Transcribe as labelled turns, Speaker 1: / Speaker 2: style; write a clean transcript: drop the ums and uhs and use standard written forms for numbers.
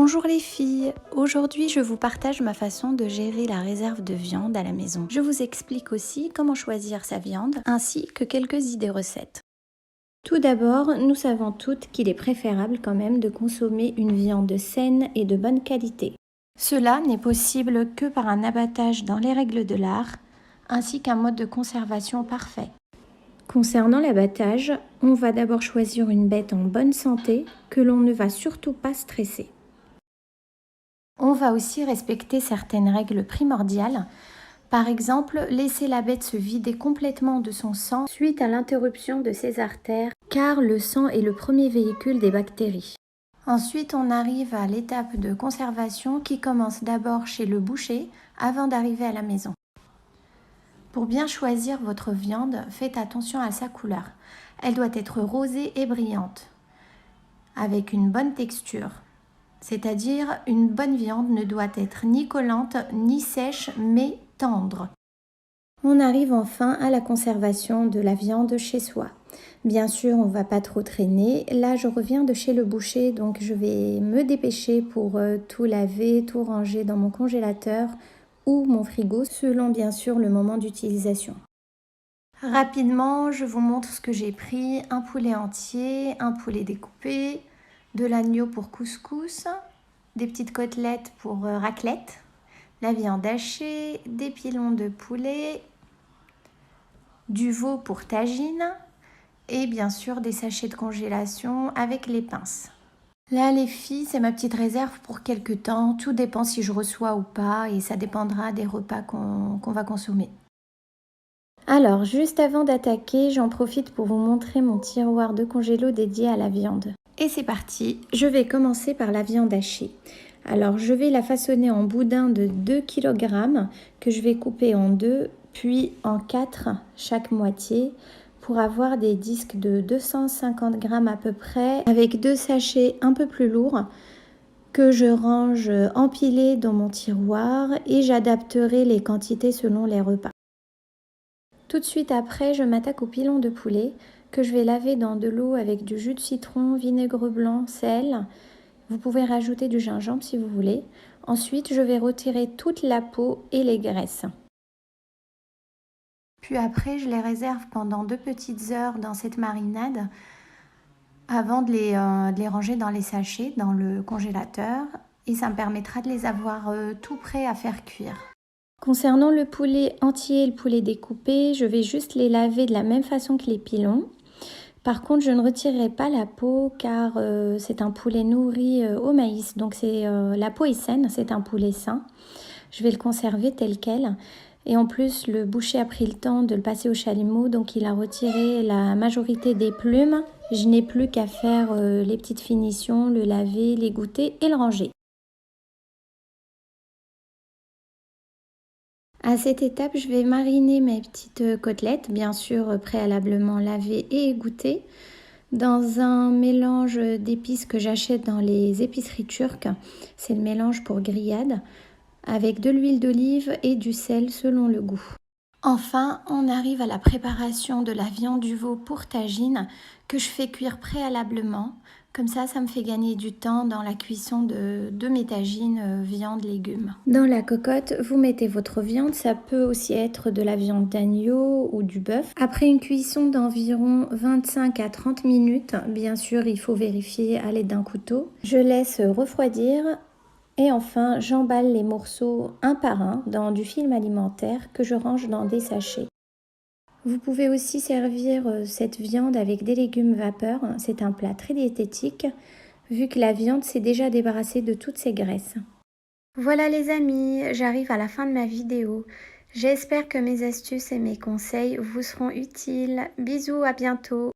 Speaker 1: Bonjour les filles, aujourd'hui je vous partage ma façon de gérer la réserve de viande à la maison. Je vous explique aussi comment choisir sa viande ainsi que quelques idées recettes. Tout d'abord, nous savons toutes qu'il est préférable quand même de consommer une viande saine et de bonne qualité. Cela n'est possible que par un abattage dans les règles de l'art ainsi qu'un mode de conservation parfait. Concernant l'abattage, on va d'abord choisir une bête en bonne santé que l'on ne va surtout pas stresser. On va aussi respecter certaines règles primordiales. Par exemple, laisser la bête se vider complètement de son sang suite à l'interruption de ses artères, car le sang est le premier véhicule des bactéries. Ensuite, on arrive à l'étape de conservation qui commence d'abord chez le boucher avant d'arriver à la maison. Pour bien choisir votre viande, faites attention à sa couleur. Elle doit être rosée et brillante, avec une bonne texture. C'est-à-dire, une bonne viande ne doit être ni collante ni sèche, mais tendre. On arrive enfin à la conservation de la viande chez soi. Bien sûr, on ne va pas trop traîner. Là, je reviens de chez le boucher, donc je vais me dépêcher pour tout laver, tout ranger dans mon congélateur ou mon frigo, selon bien sûr le moment d'utilisation. Rapidement, je vous montre ce que j'ai pris. Un poulet entier, un poulet découpé, de l'agneau pour couscous, des petites côtelettes pour raclette, la viande hachée, des pilons de poulet, du veau pour tagine et bien sûr des sachets de congélation avec les pinces. Là les filles, c'est ma petite réserve pour quelques temps, tout dépend si je reçois ou pas et ça dépendra des repas qu'on va consommer. Alors, juste avant d'attaquer, j'en profite pour vous montrer mon tiroir de congélo dédié à la viande. Et c'est parti, je vais commencer par la viande hachée. Alors, je vais la façonner en boudin de 2 kg que je vais couper en deux, puis en 4 chaque moitié pour avoir des disques de 250 g à peu près avec 2 sachets un peu plus lourds que je range empilés dans mon tiroir et j'adapterai les quantités selon les repas. Tout de suite après, je m'attaque au pilon de poulet que je vais laver dans de l'eau avec du jus de citron, vinaigre blanc, sel. Vous pouvez rajouter du gingembre si vous voulez. Ensuite, je vais retirer toute la peau et les graisses. Puis après, je les réserve pendant 2 petites heures dans cette marinade avant de les ranger dans les sachets, dans le congélateur. Et ça me permettra de les avoir tout prêts à faire cuire. Concernant le poulet entier et le poulet découpé, je vais juste les laver de la même façon que les pilons. Par contre, je ne retirerai pas la peau car c'est un poulet nourri au maïs. Donc la peau est saine, c'est un poulet sain. Je vais le conserver tel quel. Et en plus, le boucher a pris le temps de le passer au chalumeau, donc il a retiré la majorité des plumes. Je n'ai plus qu'à faire les petites finitions, le laver, l'égoutter et le ranger. À cette étape, je vais mariner mes petites côtelettes, bien sûr préalablement lavées et égouttées, dans un mélange d'épices que j'achète dans les épiceries turques. C'est le mélange pour grillade, avec de l'huile d'olive et du sel selon le goût. Enfin, on arrive à la préparation de la viande du veau pour tagine que je fais cuire préalablement. Comme ça me fait gagner du temps dans la cuisson de mes tagines viande, légumes. Dans la cocotte, vous mettez votre viande. Ça peut aussi être de la viande d'agneau ou du bœuf. Après une cuisson d'environ 25 à 30 minutes, bien sûr, il faut vérifier à l'aide d'un couteau. Je laisse refroidir. Et enfin, j'emballe les morceaux un par un dans du film alimentaire que je range dans des sachets. Vous pouvez aussi servir cette viande avec des légumes vapeur. C'est un plat très diététique vu que la viande s'est déjà débarrassée de toutes ses graisses. Voilà les amis, j'arrive à la fin de ma vidéo. J'espère que mes astuces et mes conseils vous seront utiles. Bisous, à bientôt.